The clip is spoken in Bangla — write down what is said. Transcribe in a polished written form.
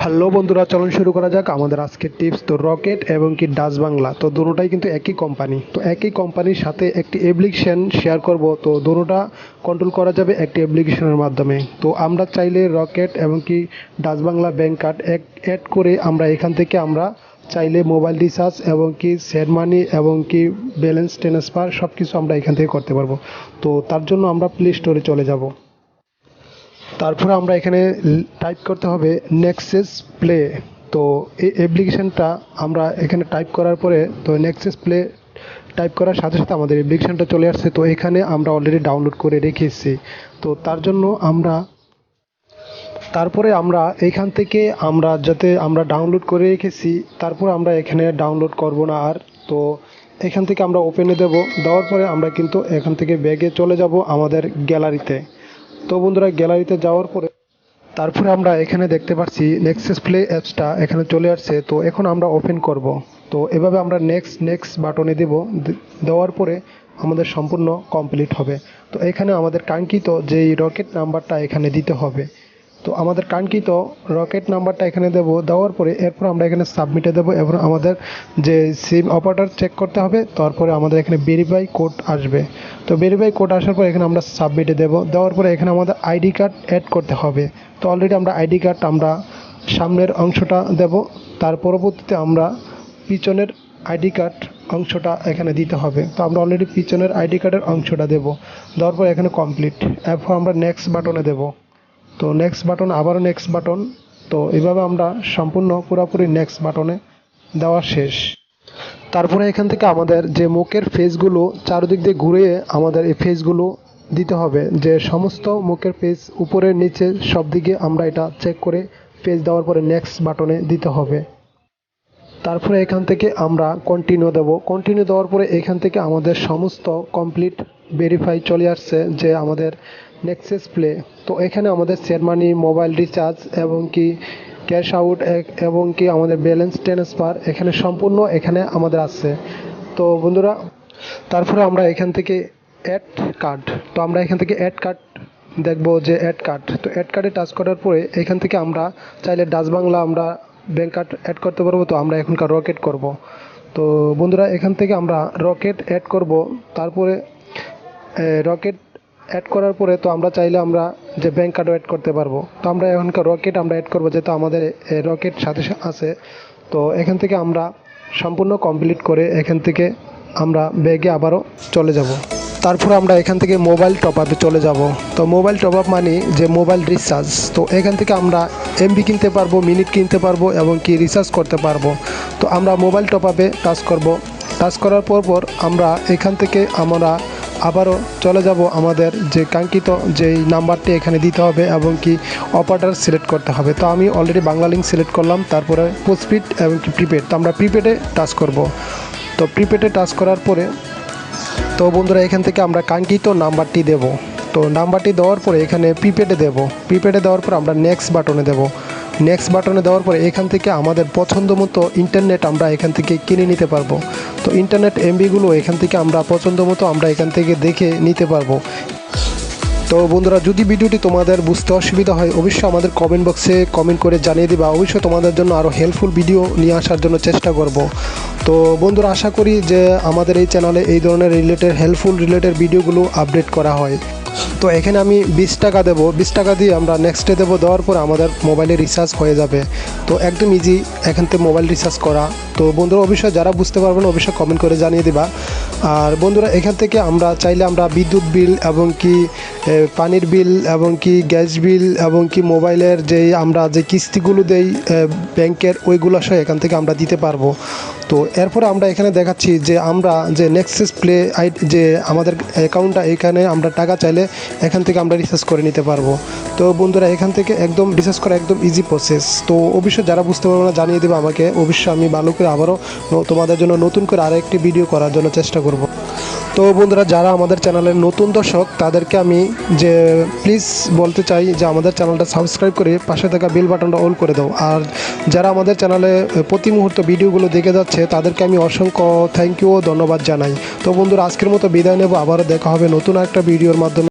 হ্যালো বন্ধুরা, চলুন শুরু করা যাক আমাদের আজকের টিপস। তো রকেট এবং কি ডাচ বাংলা, তো দুটোটাই কিন্তু একই কোম্পানি। তো একই কোম্পানির সাথে একটি অ্যাপ্লিকেশন শেয়ার করব। তো দুটোটা কন্ট্রোল করা যাবে একটি অ্যাপ্লিকেশনের মাধ্যমে। তো আমরা চাইলে রকেট এবং কি Dutch Bangla bank card add করে আমরা এখান থেকে আমরা চাইলে মোবাইল রিচার্জ এবং কি সেন্ড মানি এবং কি ব্যালেন্স ট্রান্সফার সব কিছু আমরা এখান থেকে করতে পারবো। তো তার জন্য আমরা প্লে স্টোরে চলে যাব। তারপরে আমরা এখানে টাইপ করতে হবে নেক্সাস প্লে। তো এই অ্যাপ্লিকেশনটা আমরা এখানে টাইপ করার পরে তো নেক্সাস প্লে টাইপ করার সাথে সাথে আমাদের অ্যাপ্লিকেশনটা চলে আসছে। তো এখানে আমরা অলরেডি ডাউনলোড করে রেখেছি। তো তার জন্য তারপরে আমরা এখান থেকে যাতে আমরা ডাউনলোড করে রেখেছি, তারপর আমরা এখানে ডাউনলোড করব না আর। তো এখান থেকে আমরা ওপেনে দেওয়ার পরে আমরা কিন্তু এখান থেকে ব্যাগে চলে যাব আমাদের গ্যালারিতে। তো বন্ধুরা, গ্যালারিতে যাওয়ার পরে তারপরে আমরা এখানে দেখতে পাচ্ছি নেক্সাস প্লে অ্যাপসটা এখানে চলে আসছে। তো এখন আমরা ওপেন করব। তো এভাবে আমরা নেক্সট বাটনে দেওয়ার পরে আমাদের সম্পূর্ণ কমপ্লিট হবে। তো এখানে আমাদের কাঙ্ক্ষিত যেই রকেট নাম্বারটা এখানে দিতে হবে। তো আমাদের কাঙ্ক্ষিত রকেট নাম্বারটা এখানে দেওয়ার পরে এরপর আমরা এখানে সাবমিটে দেবো এবং আমাদের যে সিম অপারেটর চেক করতে হবে। তারপরে আমাদের এখানে ভেরিফাই কোড আসবে। তো ভেরিফাই কোড আসার পর এখানে আমরা সাবমিটে দেওয়ার পরে এখানে আমাদের আইডি কার্ড অ্যাড করতে হবে। তো অলরেডি আমরা আইডি কার্ড আমরা সামনের অংশটা দেব, তার পরবর্তীতে আমরা পিছনের আইডি কার্ড অংশটা এখানে দিতে হবে। তো আমরা অলরেডি পিছনের আইডি কার্ডের অংশটা দেওয়ার পর এখানে কমপ্লিট। এরপর আমরা নেক্সট বাটনে দেব। তো নেক্সট বাটন, আবারও নেক্সট বাটন। তো এইভাবে আমরা সম্পূর্ণ পুরোপুরি নেক্সট বাটনে দেওয়া শেষ। তারপরে এখান থেকে আমাদের যে মুখের ফেসগুলো চারদিক দিয়ে ঘুরিয়ে আমাদের এই ফেসগুলো দিতে হবে, যে সমস্ত মুখের ফেস উপরে নিচে সব দিকে আমরা এটা চেক করে ফেস দেওয়ার পরে নেক্সট বাটনে দিতে হবে। তারপরে এখান থেকে আমরা কন্টিনিউ দেব। কন্টিনিউ দেওয়ার পরে এখান থেকে আমাদের সমস্ত কমপ্লিট ভেরিফাই চলে আসছে যে আমাদের নেক্সাস প্লে। তো এখানে আমাদের সেন্ড মানি, মোবাইল রিচার্জ এবং কি ক্যাশ আউট এবং কি আমাদের ব্যালেন্স ট্রান্সফার এখানে সম্পূর্ণ এখানে আমাদের আছে। তো বন্ধুরা, তারপরে আমরা এখান থেকে অ্যাড কার্ড। তো আমরা এখান থেকে অ্যাড কার্ড দেখব যে অ্যাড কার্ড। তো অ্যাড কার্ডে টাচ করার পরে এখান থেকে আমরা চাইলে ডাচ বাংলা আমরা ব্যাংক কার্ড অ্যাড করতে পারবো। তো আমরা এখনকার রকেট করব। তো বন্ধুরা, এখান থেকে আমরা রকেট অ্যাড করব। তারপরে রকেট অ্যাড করার পরে তো আমরা চাইলে আমরা যে ব্যাংক কার্ডও অ্যাড করতে পারবো। তো আমরা এখনকার রকেট আমরা অ্যাড করবো, যেহেতু আমাদের রকেট সাথে আছে। তো এখান থেকে আমরা সম্পূর্ণ কমপ্লিট করে এখান থেকে আমরা ব্যাগে আবারও চলে যাব। তারপর আমরা এখান থেকে মোবাইল টপ আপে চলে যাব। তো মোবাইল টপ আপ মানে যে মোবাইল রিচার্জ। তো এখান থেকে আমরা এমবি কিনতে পারবো, মিনিট কিনতে পারবো এবং কি রিচার্জ করতে পারবো। তো আমরা মোবাইল টপ আপে টাচ করব। টাচ করার পর আমরা এখান থেকে আমরা আবারও চলে যাব আমাদের যে কাঙ্ক্ষিত যেই নাম্বারটি এখানে দিতে হবে এবং কি অপারেটর সিলেক্ট করতে হবে। তো আমি অলরেডি বাংলা লিঙ্ক সিলেক্ট করলাম। তারপরে পোস্টপিড এবং কি প্রিপেড। তো আমরা প্রিপেডে টাচ করব। তো প্রিপেডে টাচ করার পরে তো বন্ধুরা, এখান থেকে আমরা কাঙ্ক্ষিত নাম্বারটি দেব। তো নাম্বারটি দেওয়ার পরে এখানে প্রিপেডে দেব। প্রিপেডে দেওয়ার পর আমরা নেক্সট বাটনে দেব। নেক্সট বাটনে দেওয়ার পরে এখান থেকে আমাদের পছন্দ মতো ইন্টারনেট আমরা এখান থেকে কিনে নিতে পারবো। তো ইন্টারনেট এমবিগুলো এখান থেকে আমরা পছন্দ মতো আমরা এখান থেকে দেখে নিতে পারবো। তো বন্ধুরা, যদি ভিডিওটি তোমাদের বুঝতে অসুবিধা হয় অবশ্যই আমাদের কমেন্ট বক্সে কমেন্ট করে জানিয়ে দিবা। অবশ্যই তোমাদের জন্য আরও হেল্পফুল ভিডিও নিয়ে আসার জন্য চেষ্টা করব। তো বন্ধুরা, আশা করি যে আমাদের এই চ্যানেলে এই ধরনের হেল্পফুল ভিডিওগুলো আপডেট করা হয়। তো এখানে আমি 20 টাকা দেবো। 20 টাকা দিয়ে আমরা নেক্সটে দেওয়ার পর আমাদের মোবাইলে রিচার্জ হয়ে যাবে। তো একদম ইজি এখান থেকে মোবাইল রিচার্জ করা। তো বন্ধুরা, অবশ্যই যারা বুঝতে পারবেন অবশ্যই কমেন্ট করে জানিয়ে দিবা। আর বন্ধুরা, এখান থেকে আমরা চাইলে আমরা বিদ্যুৎ বিল এবং কি পানির বিল এবং কি গ্যাস বিল এবং কি মোবাইলের আমরা যে কিস্তিগুলো দেই ব্যাংকের, ওইগুলো সহ এখান থেকে আমরা দিতে পারবো। তো এরপরে আমরা এখানে দেখাচ্ছি যে আমরা যে নেক্সাস প্লে যে আমাদের অ্যাকাউন্টটা, এখানে আমরা টাকা চাইলে এখান থেকে আমরা রিচার্জ করে নিতে পারবো। তো বন্ধুরা, এখান থেকে একদম রিচার্জ করা একদম ইজি প্রসেস। তো অবশ্যই যারা বুঝতে পারবো না জানিয়ে দেবে আমাকে। অবশ্যই আমি ভালো করে আবারও তোমাদের জন্য নতুন করে আরেকটি ভিডিও করার জন্য চেষ্টা করব। তো বন্ধুরা, যারা আমাদের চ্যানেলের নতুন দর্শক তাদেরকে আমি যে প্লিজ বলতে চাই যে আমাদের চ্যানেলটা সাবস্ক্রাইব করে পাশে থাকা বেল বাটনটা অন করে দাও। আর যারা আমাদের চ্যানেলে প্রতি মুহূর্ত ভিডিওগুলো দেখে যাচ্ছে তাদেরকে আমি অসংখ্য থ্যাংক ইউ ও ধন্যবাদ জানাই। তো বন্ধুরা, আজকের মতো বিদায় নেব। আবারও দেখা হবে নতুন একটা ভিডিওর মাধ্যমে।